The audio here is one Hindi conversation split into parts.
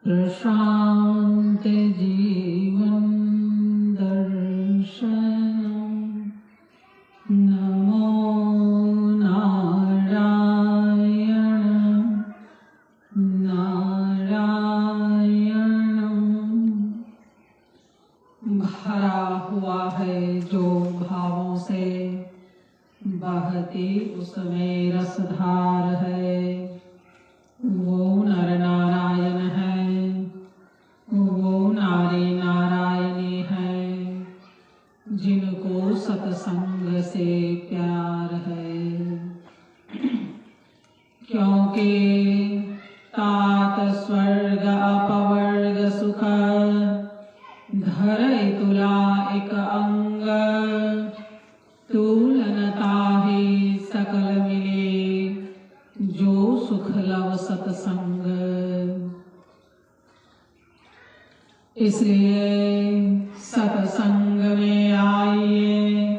प्रशांत जीवन दर्शनम नमो नारायण नारायणम। भरा हुआ है जो भावों से, बहती उसमें रसधार है। वो नर नारायण है, वो नारी नारायणी है, जिनको सत्संग से प्यार है। क्योंकि तात स्वर्ग अपवर्ग सुख, धरई तुला एक अंग, तुलनता ही सकल मिले, जो सुख लव सत्संग। इसलिए सत्संग में आइए,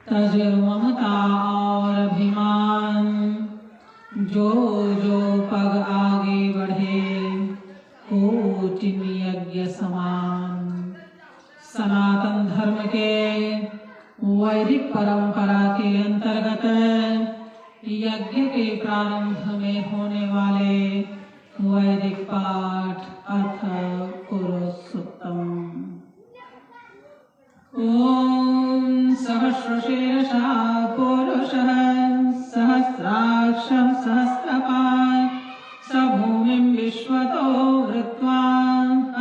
तज ममता और अभिमान, जो जो पग आगे बढ़े, कोटिन यज्ञ समान। सनातन धर्म के वैदिक परंपरा के अंतर्गत यज्ञ के प्रारंभ में होने वाले वैदिक पाठ अथ पुरुषोत्तम। ओम सहस्रशीर्षः पुरुषः सहस्राक्षः सहस्रपात्, स भूमिं विश्वतो वृत्वा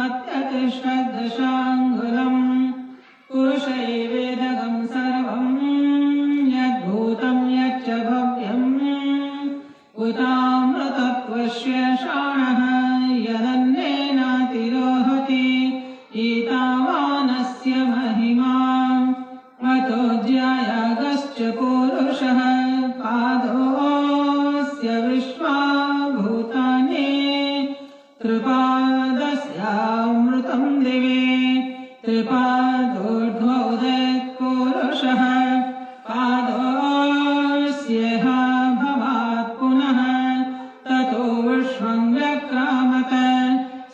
अत्यतिष्ठत् दशाङ्गुलम्। पुरुष एवेदगं सर्वं, यद्भूतं यच्च भव्यम्, उतामृतत्वस्य शाणः, यदन्नेनातिरोहति, एतावानस्य महिमा। अतो ज्यायागश्च पुरुषः, पादोऽस्य विश्वा भूतानि, त्रिपादस्यामृतं दिवे, त्रिपादोर्ध्वोदयः पुरुषः, पादोऽस्येह भवात् पुनः, ततो विश्वं व्यक्रामत,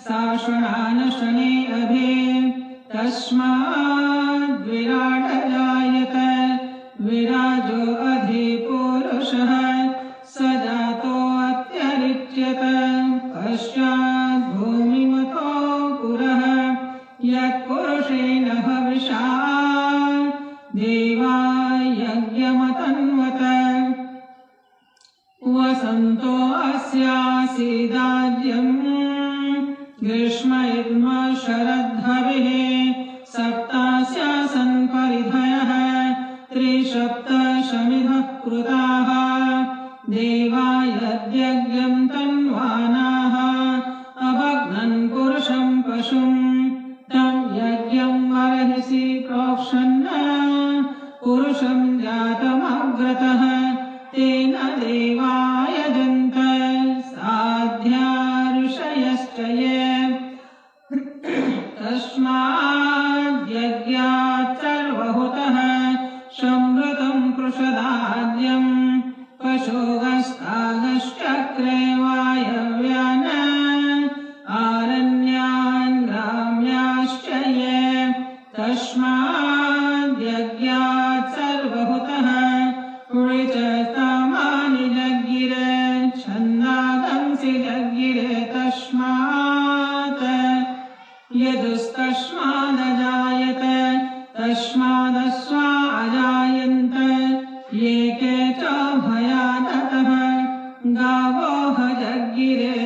शासनानशने अभि, तस्माद् विराट जायत, विराजो अधिपुरुषः, स जातो अत्यरिच्यत, पश्चात् भूमिमतो पुरः, यत्पुरुषेण हविषा देवा यज्ञमतन्वत। वसन्तो अस्यासीदाज्यम्, ग्रीष्म इद्म शरद्धविः, सप्तास्यासन् परिधयः, त्रिसप्तशमिधः कृताः, देवा यद्यज्ञं तन्वानाः, अभग्नन् पुरुषं पशुम्, तं यज्ञं वर्हिषि प्रोक्षन्, पुरुषं जातमग्रतः, तेन देवा यजन्त, साध्या ऋषयश्च ये। तस्माद् यज्ञात् सर्वहुतः, संवृतं पृषदाद्यं, पशोगस्तागश्चक्रे वायव्यान्, आरण्यान् ग्राम्याश्च ये। तस्माद् यज्ञात् सर्वहुतः, ऋचतामानि जज्ञिरे, छन्दागंसि जज्ञिरे। तस्मात् यदुस्तस्मादजायत, तस्मादस्वा अजायन्त, ये के च भयानतः, गावो जज्ञिरे।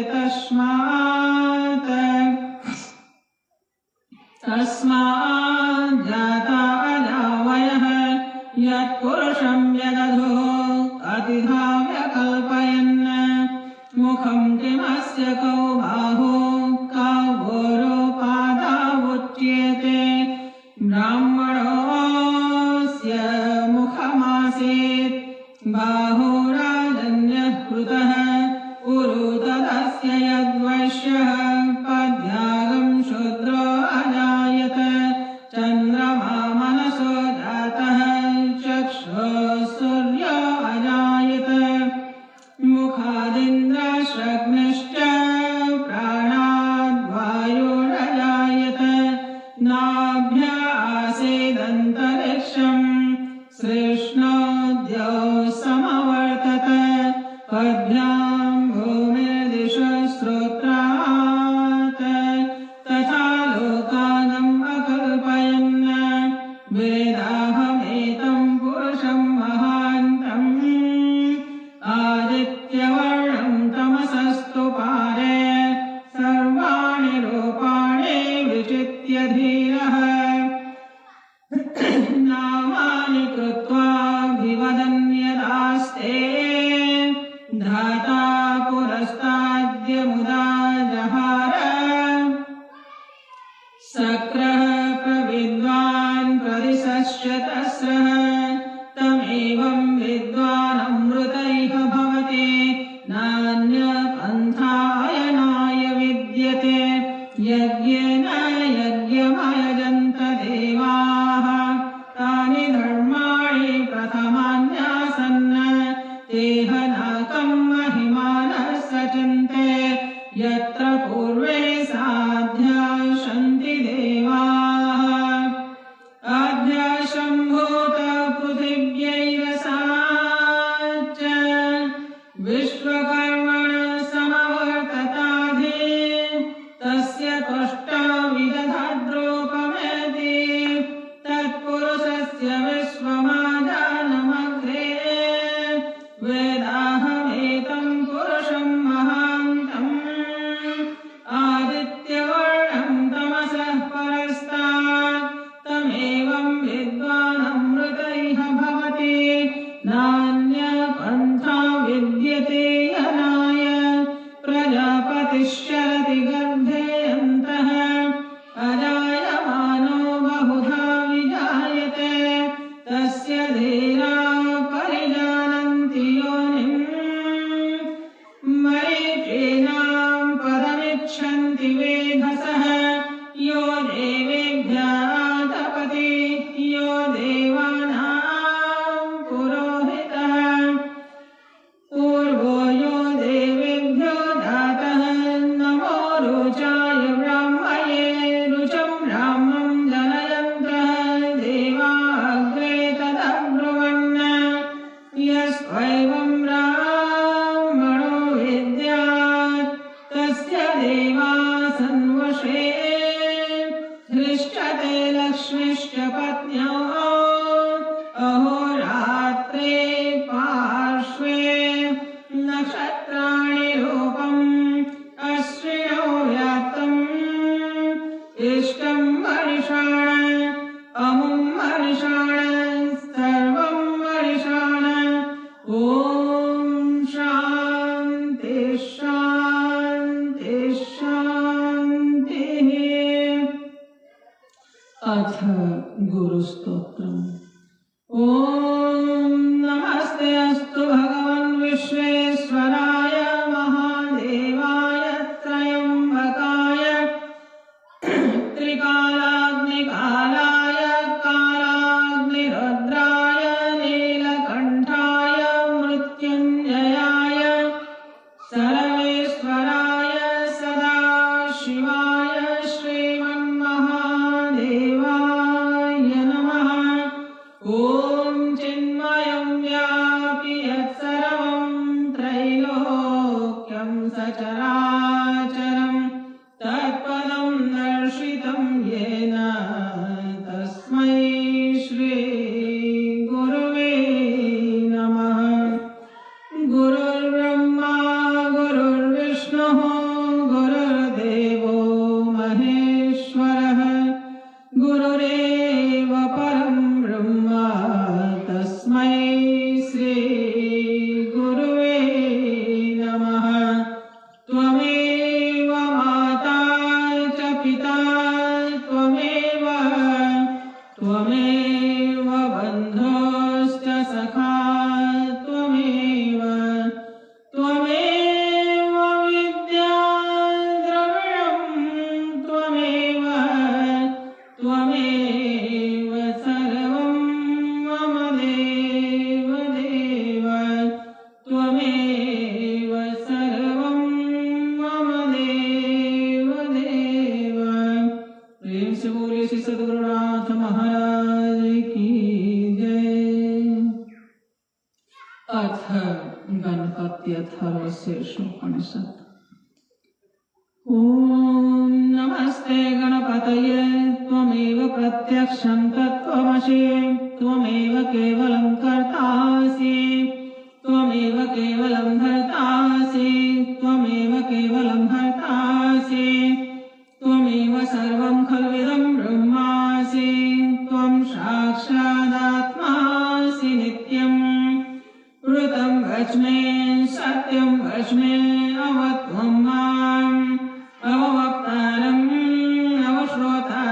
तस्मात् जाता अजावयः, यत्पुरुषं यदधुः, अतिधा व्यकल्पयन्, मुखं किमस्य कौ बाहु, कौ पादावुच्येते। ब्राह्मणोऽस्य मुखमासीत्, बाहुराजन्यः कृतः, उरु तदस्य यद्वैश्यः, पद्यागं शूद्रो अजायत, चन्द्रमा सक्रः प्रविद्वान् प्रदिशश्च तस्रः तमेवं विद्वान् अमृतैः भवते नान्यपन्थायनाय विद्यते यज्ञेन यज्ञमयजन्त देवाः तानि धर्माणि प्रथमान्यासन् तेह नाकं महिमानः सचन्ते यत्र पूर्वे साध्याशन्ति देवाः आद्याशम्भूत पृथिव्यैरसाच्च विश्वकर्मण समवर्तताधि तस्य त्वष्टाविदधाद्रूपमेति तत्पुरुषस्य विश्वमादानमग्रे वेदाहमेतं पुरुषं महान्तम् आदित्यवर्णं तमसः परस्तात् तमेवं विद्वान् अमृतैः भवति नान्यपन्था विद्यते यनाय प्रजापतिश्चरति गर्भे अन्तः अजायमानो बहुधा विजायते तस्य धीरा परिजानन्ति योनिम् मरीचीनां पदमिच्छन्ति वेधसः यो देवेभ्यः तपति यो देवानां पुरोहितः पूर्वो यो देवेभ्यो जातः नमो रुचाय ब्राह्मये रुचं ब्राह्मं जनयन्तः देवाग्रे तदब्रुवन् यस्त्वैवं ब्राह्मणो विद्यात् तस्य देवा सन्वशे हृष्टते लक्ष्मीश्च पत्न्यो अहोरात्रे पार्श्वे नक्षत्राणि रूपम् अश्विनो व्याप्तम् इष्टं मनिषाण अमुं मनिषाण सर्वं मनिषाण ॐ शान्ति शान्ति शान्तिः। अथ गुरुस्तोत्रम्। ॐ नमस्ते अस्तु भगवन् विश्वेश्वराय महादेवाय त्रयम्बकाय त्रिकालाग्निकालाय कालाग्निरुद्राय नीलकण्ठाय मृत्युञ्जयाय सर्वेश्वराय सदाशिवाय श्रीमन्महादेवाय नमः। ॐ चिन्मयं व्यापि यत्सर्वं त्रैलोक्यं सचराचरं तत्पदं दर्शितं येन तस्मै श्रीगुरुवे नमः। गुरुर्ब्रह्मा गुरुर्विष्णुः गुरुर्देवो महेश्वरः गुरुरेव परं ब्रह्म तस्मै श्रीगुरुवे नमः। त्वमेव माता च पिता त्वमेव बन्धुश्च सखा त्वमेव विद्या द्रविणं त्वमेव सर्वं मम देव देव त्वमेव सर्वं मम देव देव। प्रेम से बोले श्री सद्गुरुनाथ महाराज की जय। अथ गणपत्यथर्वशीर्षोपनिषत्। ॐ नमस्ते गणपतये त्वमेव प्रत्यक्षं तत्त्वमसि त्वमेव केवलं कर्तासि त्वमेव केवलं भर्तासि त्वमेव केवलं भर्तासि त्वमेव सर्वं खल्विदं ब्रह्मासि त्वं साक्षादात्मासि नित्यम् ऋतं वच्मे सत्यं वच्मे अवत्वं माम् अववक्तारम् अवश्रोता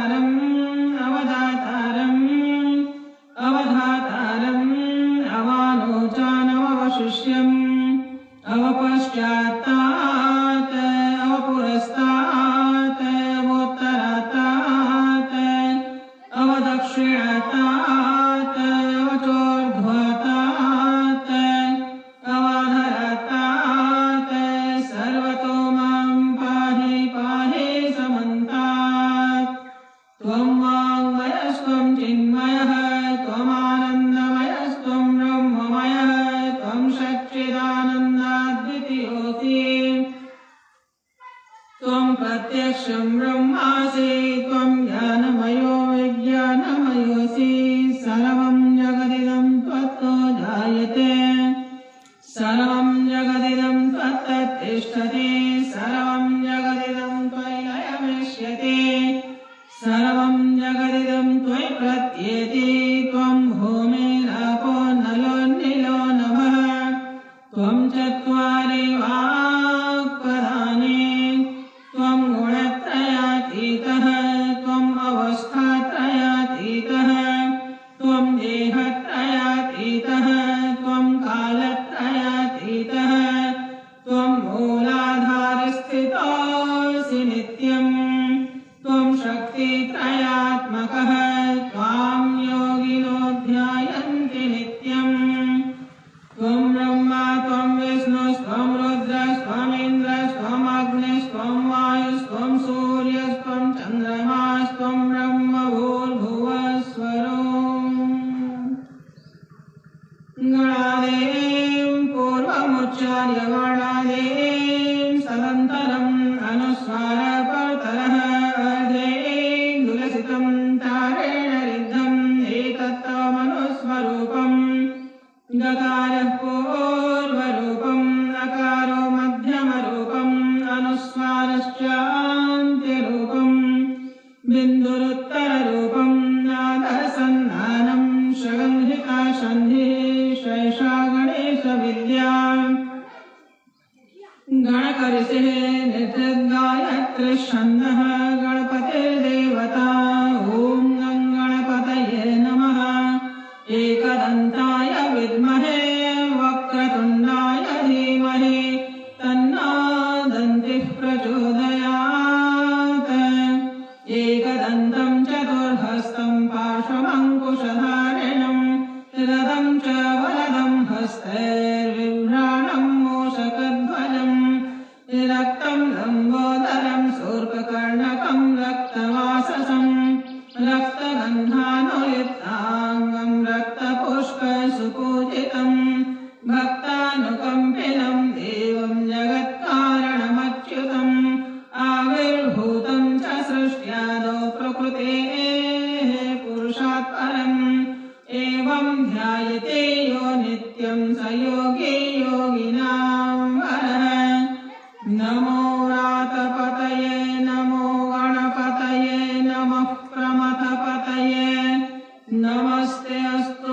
प्रत्यक्षं ब्रह्मासि त्वं ज्ञानमयो विज्ञानमयोऽसि सर्वं जगदिदं त्वत्तो जायते सर्वं जगदिदं त्वत्तिष्ठति सर्वं जगदिदं त्वयि लयमिष्यति सर्वं जगदिदं त्वयि प्रत्येति त्वं भूमिरापो नलो नीलो नभः त्वं चत्वारि वाक्पदानि त्वं गुणत्रयातीतः त्वम् अवस्थात्रयातीतः त्वं देहत्रयातीतः त्वं कालत्रयातीतः त्वं मूलाधारस्थितोऽसि नित्यम् त्वं शक्तित्रयात्मकः त्वां योगिनो ध्यायन्ति नित्यम् त्वं ब्रह्मा त्वं विष्णुस्त्वं रुद्रस्त्वमिन्द्रस्त्वम् अग्निस्त्वं वायुस्त्वं सूर्यस्त्वं चन्द्रमास्त्वं ब्रह्म भूर्भुवस्वरो गणादेवीं पूर्वमुच्चार्य गणादेवीं सदन्तरम् अनुस्वारपरतरः अर्धेन दुलसितं तारेण रिद्धम् एतत्तमनुस्वरूपम् गकारः पूर्वरूपम् अकारो मध्यमरूपम् अनुस्वारश्चान्त्यरूपम् बिन्दुरुत्तररूपम् नादसन्धानम् षगन्धिका सन्धिः शैषा गणेशविद्या गणकर्षिः नित्यगायत्रीछन्दः गणपतिर्देवता ॐ गणपतये नमः एकदन्ताय विद्महे वक्रतुण्डाय धीमहि तन्नो दन्तिः प्रचोदयात् एकदन्तं चतुर्हस्तं पार्श्वमङ्कुशधारिणं रथं च वरदं हस्तैर्बिभ्राणं मूषकध्वजं रक्तं लम्बोदरं शूर्पकर्णकं रक्तवाससं रक्तगन्धानुयुक्ताङ्गं रक्तपुष्पसुपूजितं भक्तानुकम्पिनं देवं जगत्कारणमच्युतम् आविर्भूतं च सृष्ट्यादौ प्रकृतेः पुरुषात् परम् एवं ध्यायते यो नित्यं स योगी योगिनां वरः नमो रातपतये नमो गणपतये नमः प्रमथपतये नमस्ते अस्तु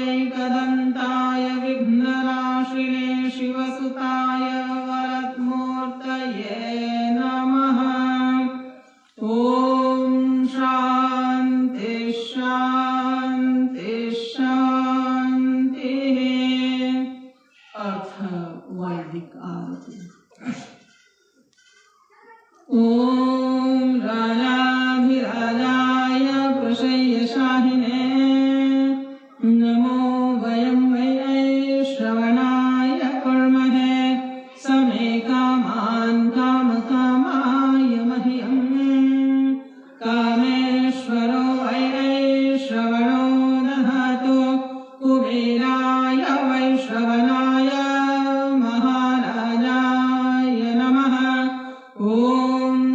लम्बोदरायैकदन्ताय विघ्ननाशिने शिवसुताय वरदमूर्तये नमः ॐ शान्ति शान्ति शान्तिः। अर्थ वैदिक आरती। ॐ राजाधिराजाय प्रशय्यशाहिने नमो वयं वै श्रवणाय कुर्महे समे कामान् कामकामाय मह्यम् कामेश्वरो वै श्रवणो दधातु कुबेराय वै श्रवणाय महाराजाय नमः ॐ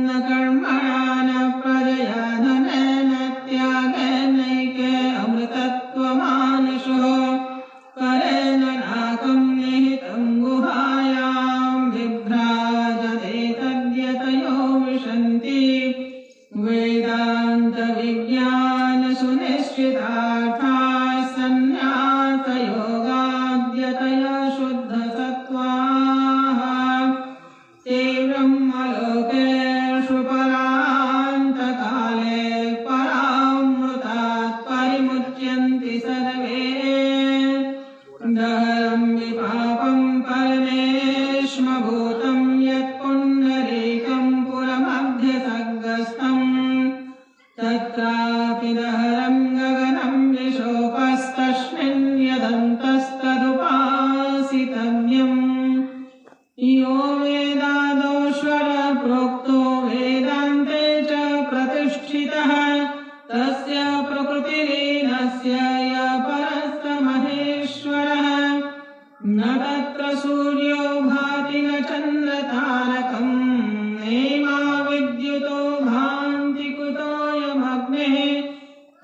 न कर्मणा न प्रजया धनेन त्यागेनैके अमृतत्वमानशो करेण नाकं निहितं गुहायां विभ्राजते तद्यतयो विशन्ति वेदान्तविज्ञानसुनिश्चितार्थाः सन्न्यासयोगाद्यतय शुद्धसत्त्वाः ते ब्रह्मलोके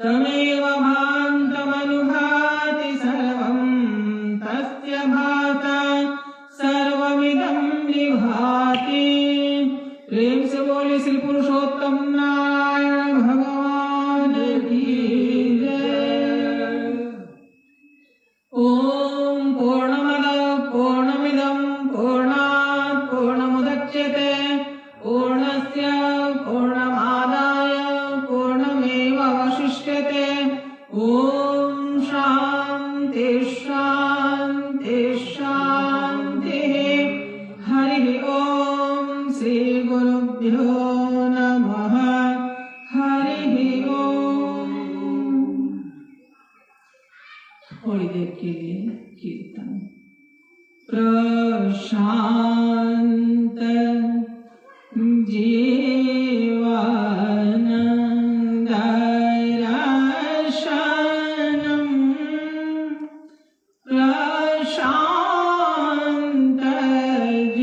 तमेव भान्तमनुभाति सर्वं तस्य भाता सर्वमिदं विभाति। प्रेम से बोले श्री पुरुषोत्तम नारायण भगवान की जय। ओम पूर्णमद पूर्णमिदं पूर्णात् पूर्णमुदच्यते पूर्णस्य पूर्णमादाय पूर्णमेवावशिष्यते। ओम शांति शांति शांतिः। हरि ओम श्री गुरुभ्यो नमः। हरि ओम। थोड़ी देर के लिए कीर्तन। प्रशांत जीवनदर्शनम् प्रशांत जीवनदर्शनम्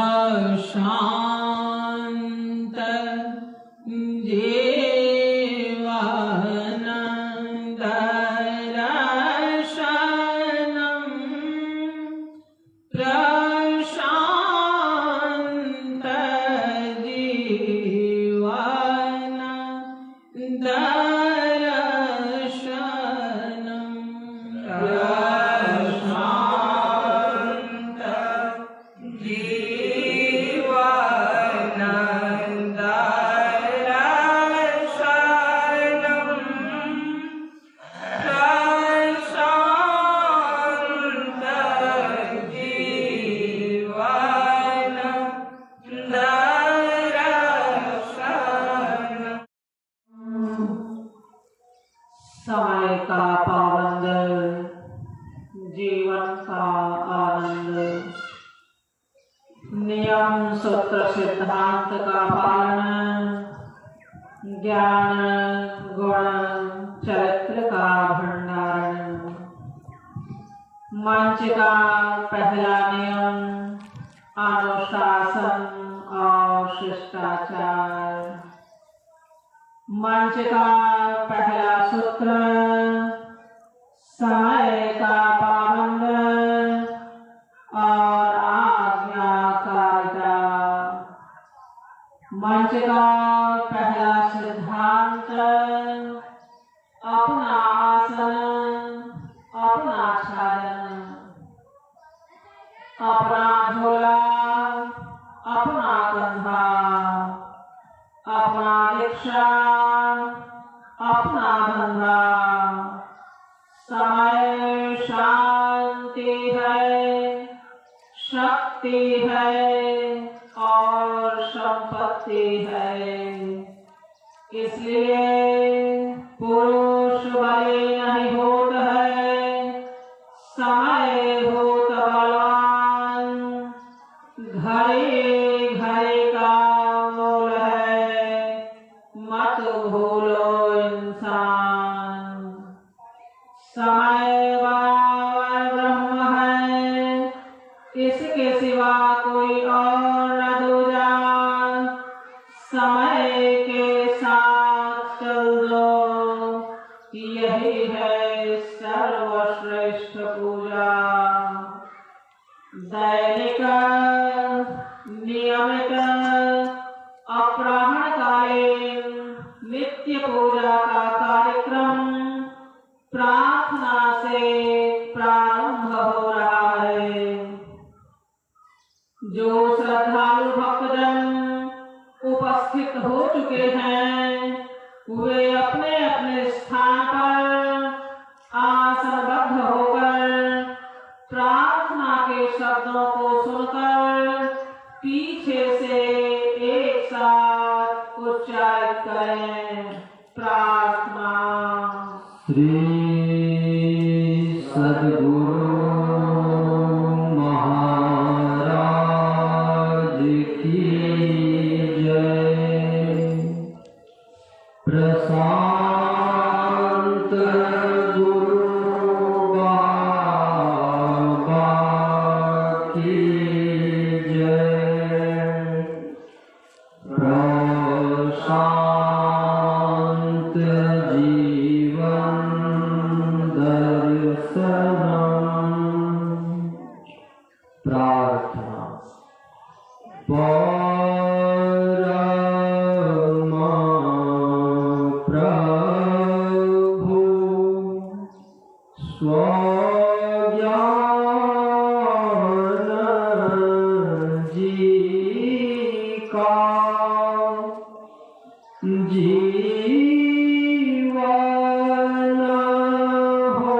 प्रशांत जीवन दर्शनम प्रशांत जीवन दर्शनम प्रशांत जीवन दर्शनम प्रशांत जीवन दर्शनम। समय का पाबंद, जीवन का आनंद, नियम सूत्र सिद्धांत का पालन, ज्ञान गुण चरित्र का भंडारण। मंच का पहला नियम अनुशासन और शिष्टाचार। मंच का पहला सूत्र समय का पाबंद और आज्ञाकारिता। मंच का पहला सिद्धांत अपना आसन, अपना छाया, अपना झोला, अपना कंधा, अपना दीक्षा, अपना धंधा। समय शांति है, शक्ति है और संपत्ति है। इसलिए पुरुष बलि नहीं होता है, समय होता बलवान। घड़ी घड़ी का मोल है, मत भूलो इंसान। समय बराबर ब्रह्म है, इसके सिवा कोई और न दूजा। समय के साथ चल दो, यही है सर्वश्रेष्ठ पूजा। दैनिक नियमित अपराह्नकालीन नित्य पूजा का कार्यक्रम प्रार्थना से प्रारंभ हो रहा है। जो श्रद्धालु भक्तजन उपस्थित हो चुके हैं, वे अपने अपने स्थान पर आसनबद्ध होकर प्रार्थना के शब्दों को सुनकर पीछे से एक साथ उच्चारित करें। प्रार्थना। श्री सद्गुरु महाराज की जय। प्रशांत गुरु बाबा की जय। प्रशांत जीवन दर्शनम। प्रार्थना। परम प्रभु स्वज्ञान जी का जीवन हो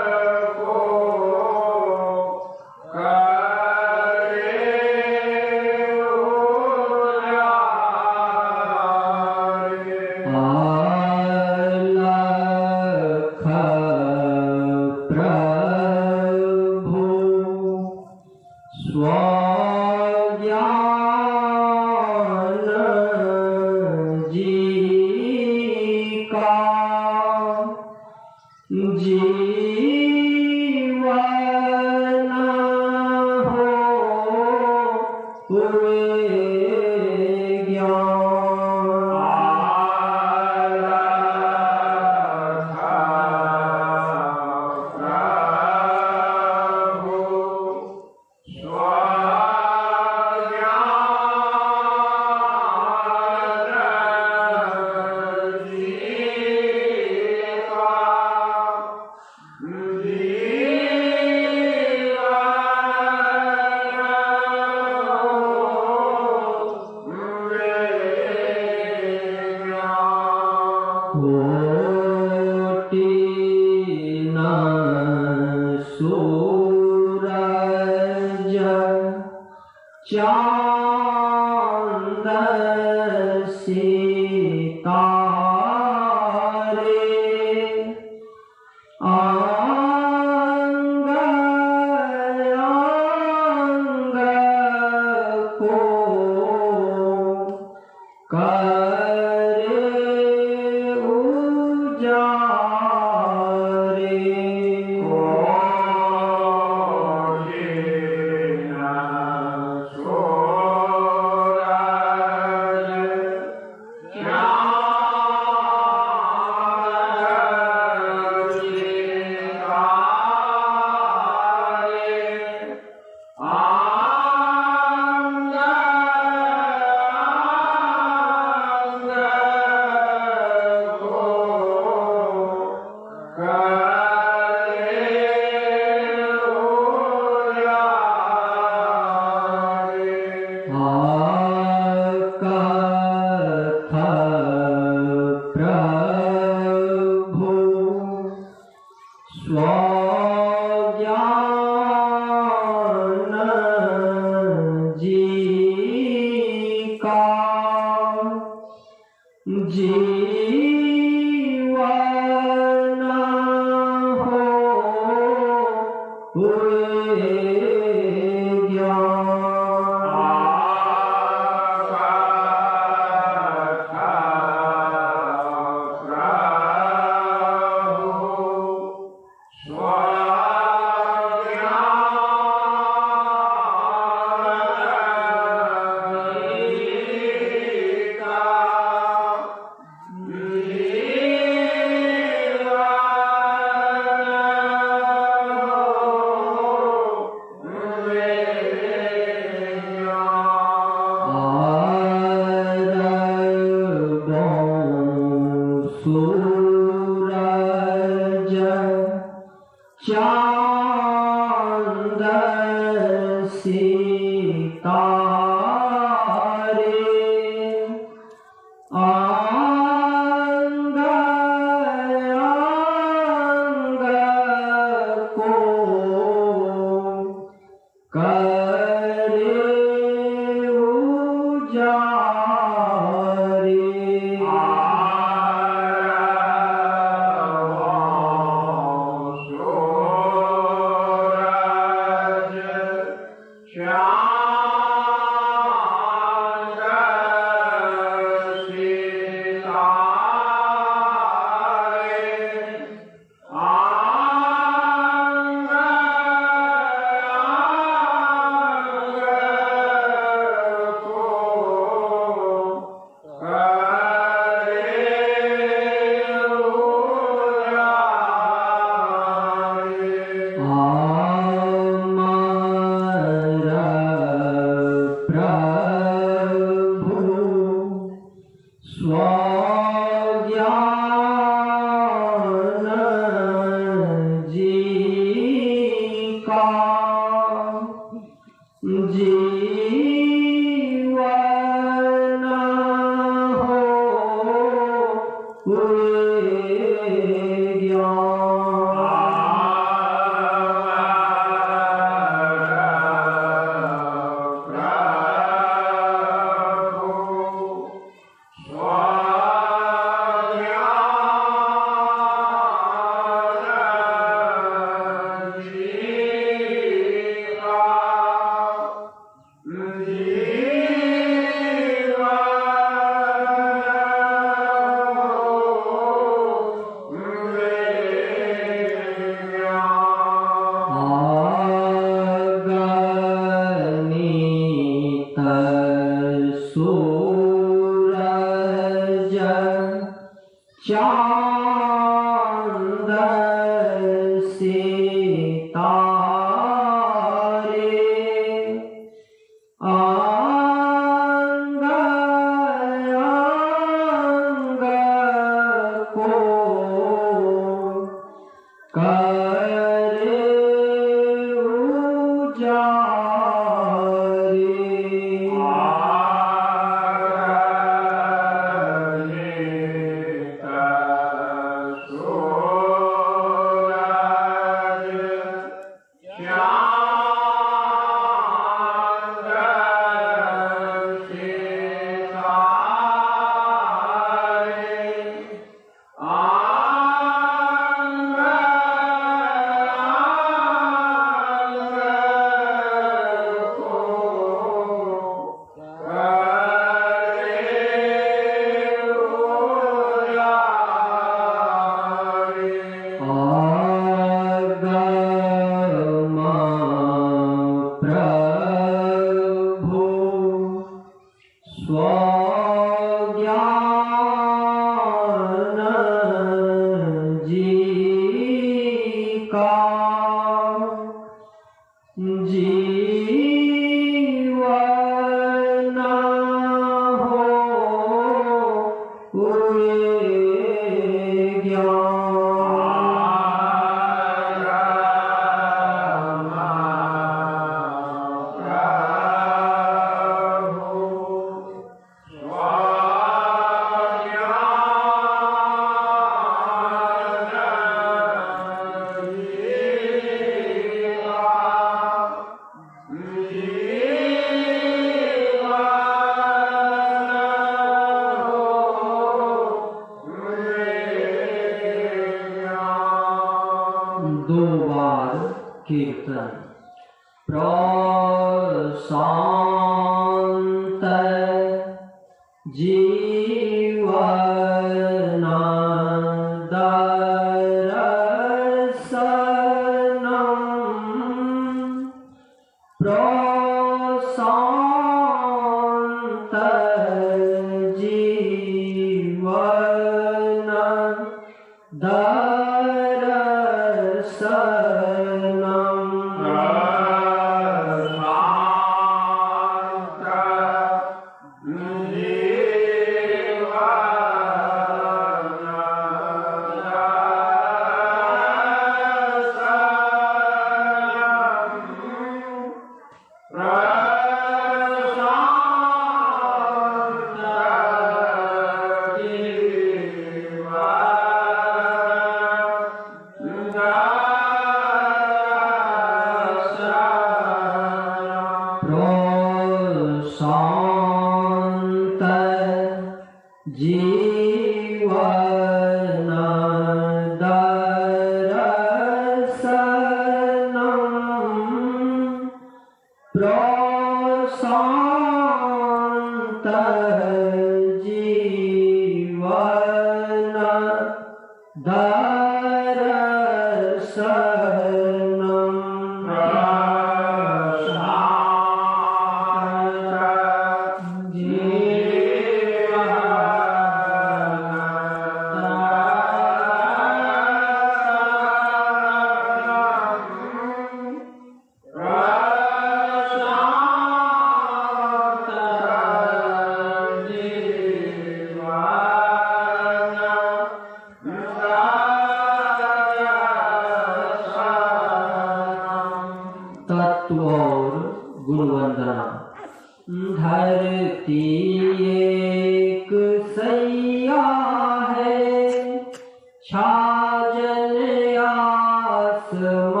छाजन आसमान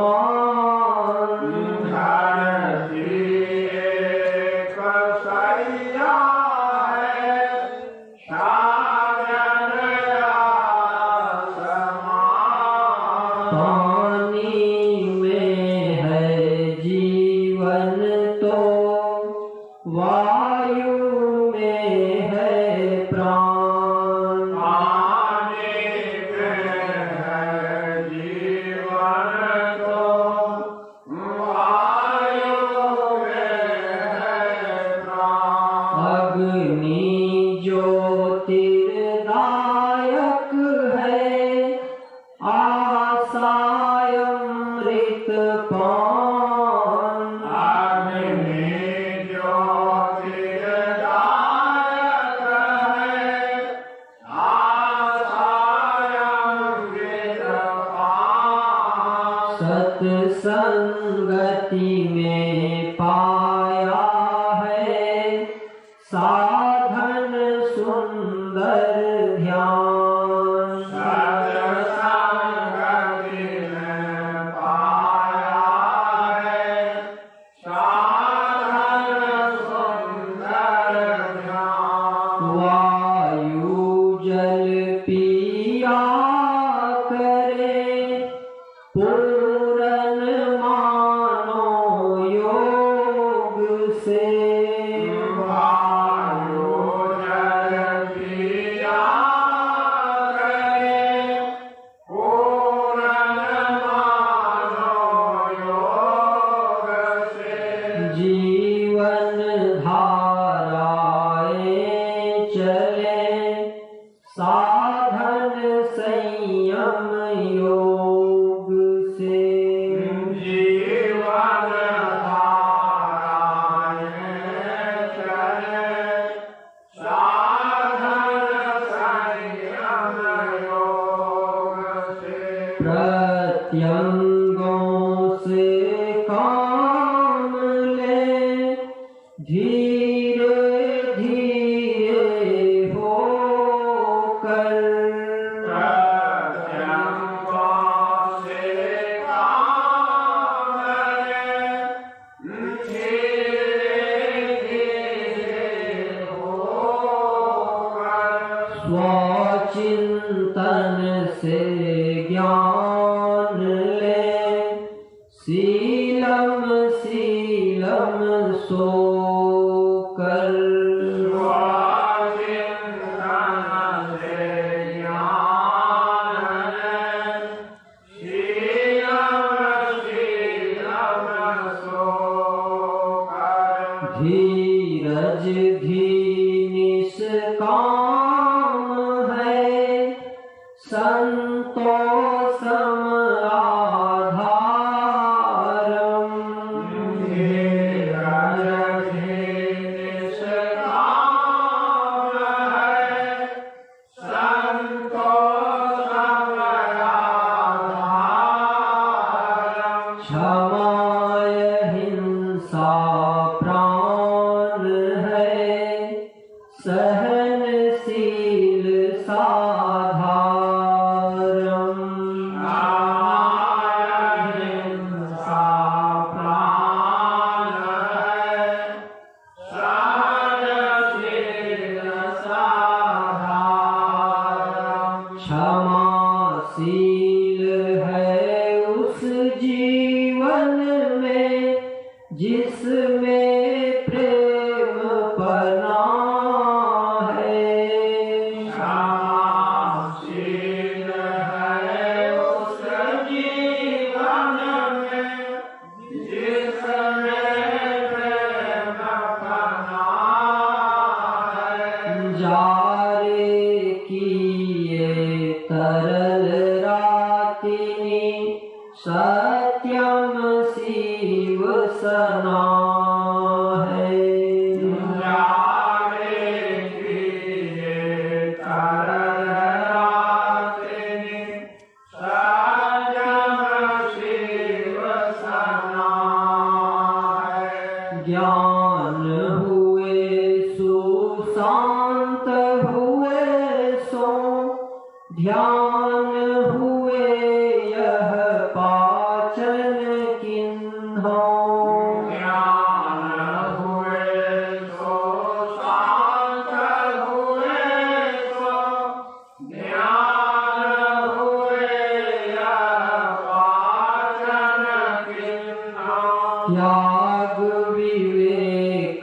धरती एक सैया है, छाजन आसमान। पानी में है जीवन तो वायु में है प्राण। पानी में है जीवन तो वायु में है प्राण। अग्नि ज्योतिर्दायक है, आसाय अमृत पान। अग्नि ज्योतिर्दायक है, आसाय अमृत पान। सत्संगति में पाया है साधन सुंदर ध्यान। सत्संगति में पाया है साधन सुंदर ध्यान। वायु जल पिया करे, पूरन मानो योग से। वायु जल पिया करे, पूरन मानो योग से। जीवन धाराएं चले, साधन संयम योग से। जीवन धाराएं चले, साधन संयम योग से। प्रत्यंगों से काम ले, धीरे धीरे होकर। प्रत्यंगों से काम ले, धीरे धीरे होकर। स्वचिंतन से ज्ञान ले, शीलम शीलम सोकर। स्वाचिंतन से ज्ञान ले, शीलम शीलम सोकर। धीरज भी निष्काम है, संतोषम आधारम। धीरज भी निष्काम है, संतोषम आधारम। क्षमाय हिंसा प्राण है, सहनशील साधारम। अहिंसा प्राण है, सहनशील साधारम। क्षमाशील है उस जीवन में, जिसमें प्रेम पना है। क्षमाशील है उस जीवन में, जिसमें प्रेम पना है। जारे किए तरल रातिनी, सत्यम शिव सना है। जाने किए तरल रातिनी, सत्यम शिव सना है। ज्ञान हुए सुशांत हुए सो, ध्यान त्याग विवेक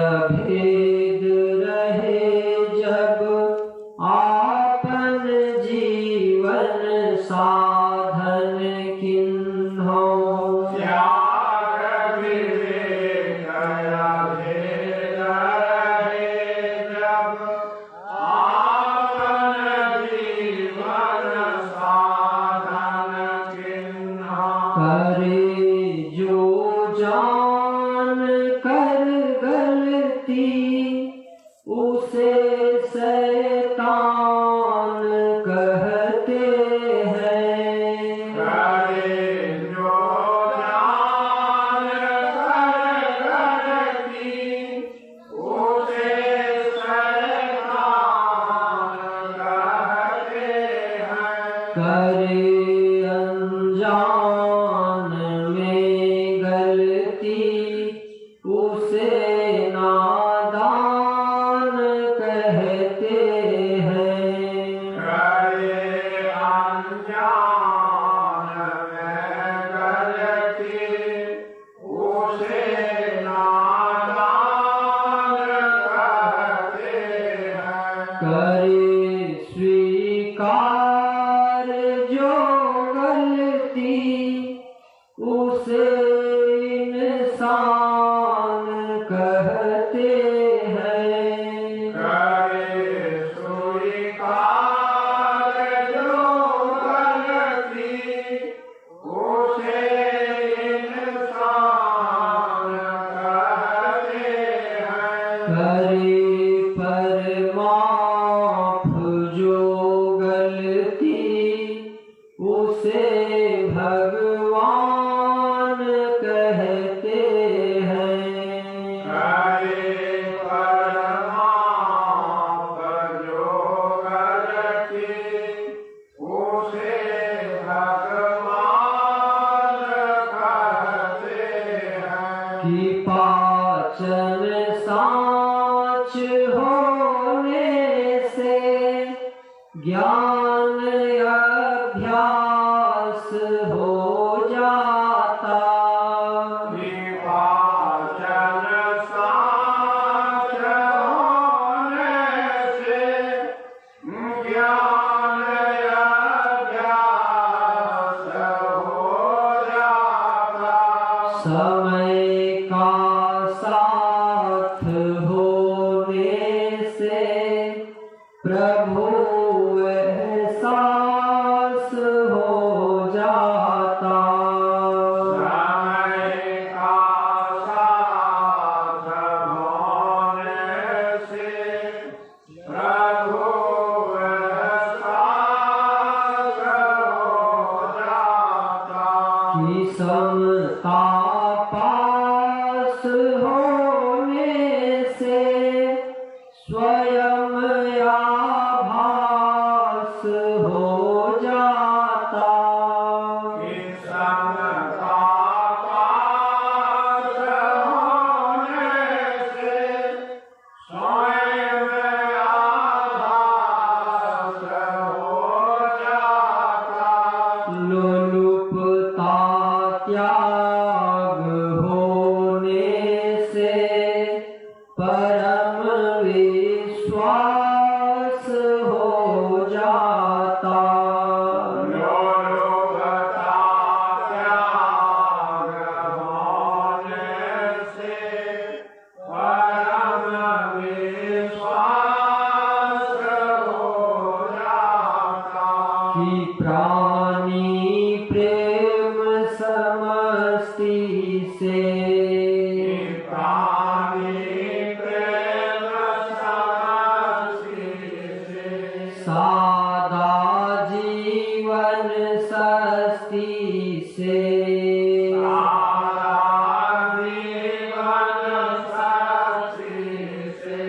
अभेद रहे जब आपन जीवन साधन किन्हो त्याग विवेक अभेद रहे जब आपन जीवन साधन किन्हो करे जो जान कर गलती उसे शैतान कहते हैं। करे जो जान कर गलती उसे शैतान कहते हैं। करे अनजान में गलती उसे नादान कहते हैं। करे अनजान में गलती उसे नादान कहते हैं। करे स्वीकार जो गलती उसे इंसान कहते हैं। करे स्वीकार जो गलती उसे इंसान कहते हैं। करे परमार्थ जो गलती उसे भगवान कहते हैं। करे परमार्थ जो गलती उसे भगवान कहते हैं। कि पाचन साँच होने से ज्ञान अभ्यास हो जाता। विभाजन साँच होने से ज्ञान अभ्यास हो जाता। समय का साथ होने से प्रभु एहसास हो जाता। समय का साथ होने से प्रभु एहसास हो जाता। कि समता पास होने से स्वयं आभास हो जाता। कि समता पास होने से स्वयं आभास हो जाता। लोलुपता त्याग होने से परम विश्वास हो जाता। लोलुपता त्याग होने से परम विश्वास हो जाता। कि प्राणी प्रेम समस्ती से प्राणी प्रेम समस्ती से सादा जीवन सस्ती से सारा जीवन साथी से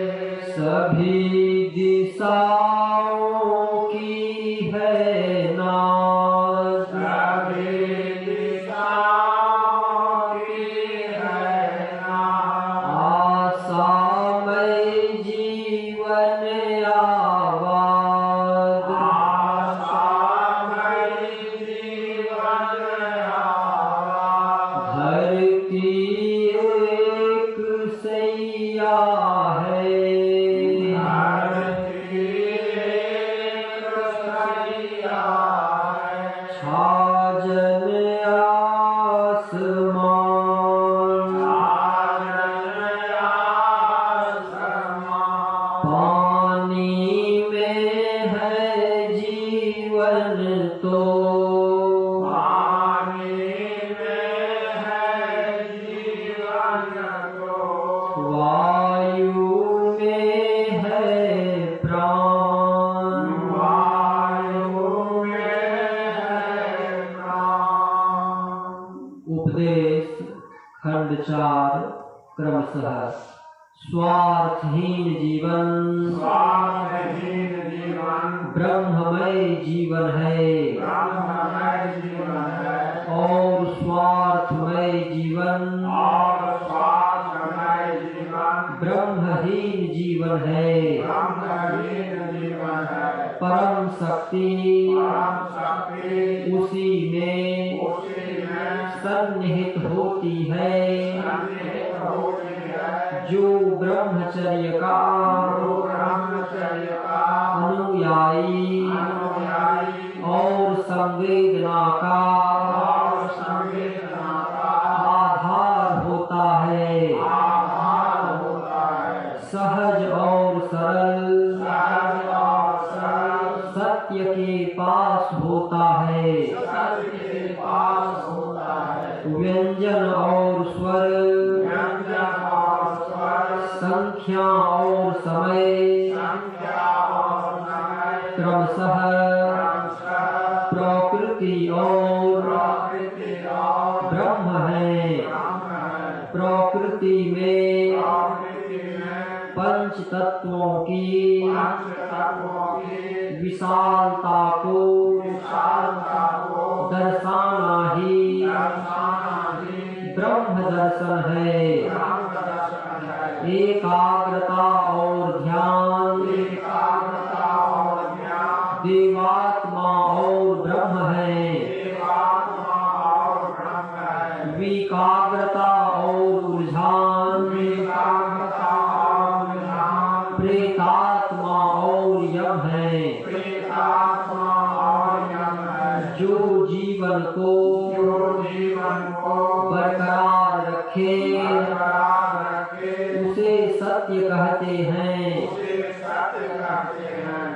सभी दिशाओं की है नाज। सभी दिशाओं की है नाज। आशामय जीवन आबाद। आशामय जीवन छाजन आसमान पानी में है जीवन तो वायु में है प्राण उपदेश खंड 4 क्रमशः स्वार्थहीन जीवन ब्रह्ममय जीवन है और स्वार्थमय जीवन ब्रह्महीन जीवन है। परम शक्ति उसी में सन्निहित होती है जो ब्रह्मचर्य का अनुयायी और संवेदना का आधार होता है। सहज और सरल सत्य के पास होता है। व्यंजन और स्वर संख्या और समय क्रमशः प्रकृति और ब्रह्म है। प्रकृति में पंच तत्वों की विशालता को दर्शाना ही ब्रह्म दर्शन है। एकाग्रता और ध्यान देवात्मा और ब्रह्म है। विकाग्रता और रुझान प्रेतात्मा और यम है। जो जीवन को बरकरार रखे उसे सत्य कहते हैं।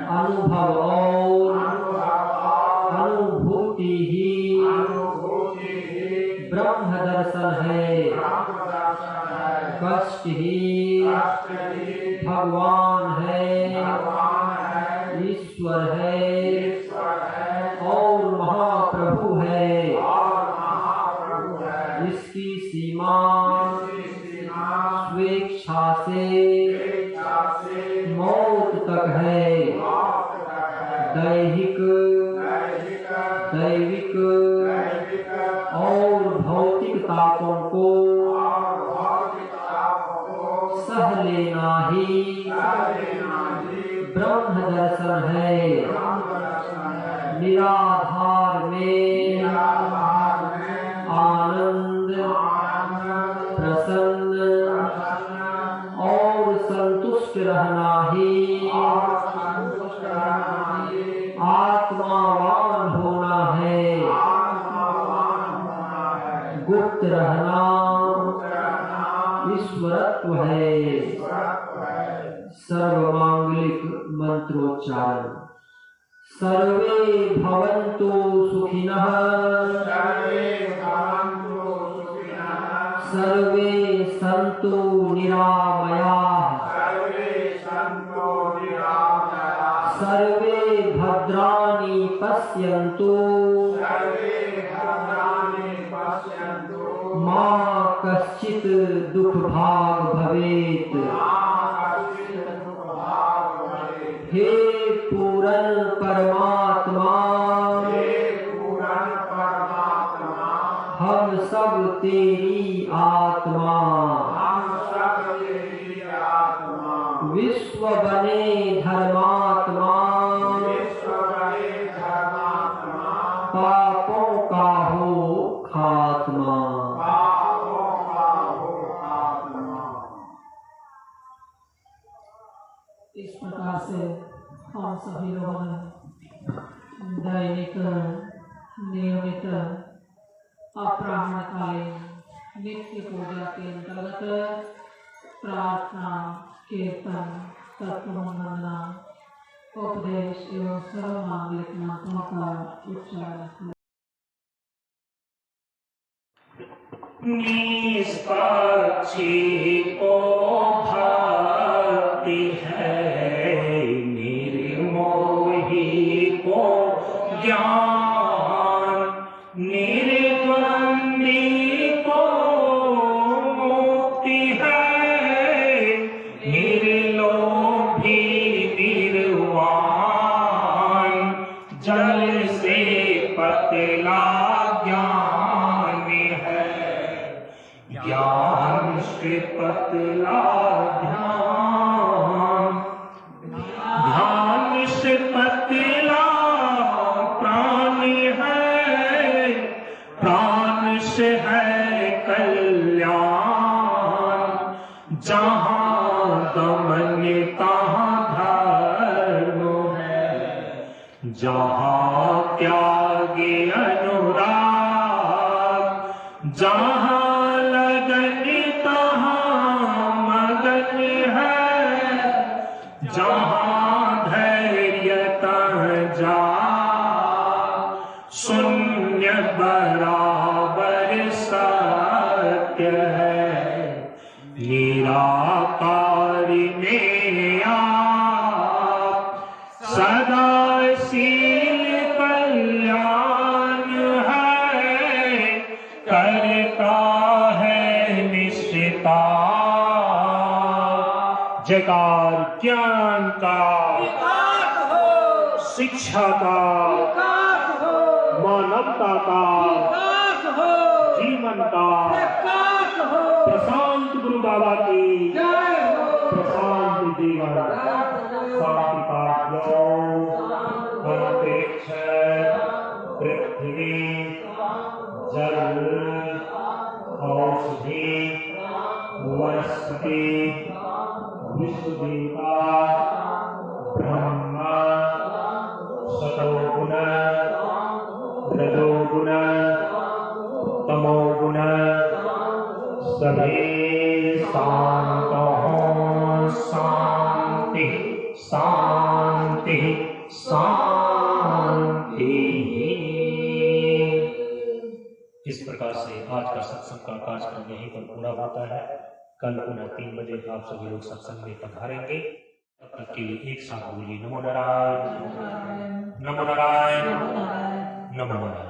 अनुभव और अनुभूति ही ब्रह्म दर्शन है। कष्ट ही भगवान है, ईश्वर है और महाप्रभु है। इसकी सीमा स्वेच्छा से मौत तक है। दैहिक दैविक और भौतिक तापों को सह लेना ही ब्रह्म दर्शन है। निराधार में आनंद प्रसन्न और संतुष्ट रहना ही आत्मावान होना है। गुप्त रहना ईश्वरत्व है। सर्वमांगलिक मंत्रोच्चारण। सर्वे भवन्तु सुखिनः सर्वे सन्तु निरामयाः सर्वे भद्राणि पश्यन्तु मा कश्चित् दुःखभाग् भवेत्। हे पूरन परमात्मा हम सब तेरी आत्मा। विश्व बने धर्मात्मा पापों का हो खात्मा। इस प्रकार से हम सभी लोगों ने दैनिक नियमित अपराह्नकालीन नित्य पूजा के अंतर्गत प्रार्थना, कीर्तन, तत्वमंगलना, उपदेश एवं सर्वमांगलिक मंत्रों का उच्चारण। निष्पक्षी को भक्ति है, निर्मोही को ज्ञान, निर्द्वंदी को मुक्ति है, निर्लोभी निर्वाण, जल से पतला ज्ञान है, ज्ञान से पतला ध्यान, ध्यान से पतला प्राण है, प्राण से है कल्याण, जहाँ दमन तहाँ धर्म है, जहाँ त्यागे अनुराग, जहाँ लगन तहाँ मगन है, जहाँ धैर्य तहाँ जा, शून्य बराबर सत्य है, निराकार में आप सदा शील कल्याण है, करता है निश्चिता, जयकार ज्ञान का, शिक्षा का, मानवता का, जीवन का, प्रशांत गुरु बाबा की प्रशांत जीवन, शांति का अंतरिक्ष, पृथ्वी, जल, औषधि, वनस्पति, विश्वदेवता, ब्रह्मा, सतोगुण, रजोगुण, तमोगुण, सभी शांत हों, शांति शांति शांति। इस प्रकार से आज का सत्संग का कार्यक्रम यहीं पर पूरा होता है। कल पुनः 3 बजे आप सभी लोग सत्संग में पधारेंगे। तब तक के लिए एक साथ बोलिए नमो नारायण, नमो नारायण, नमो नारायण।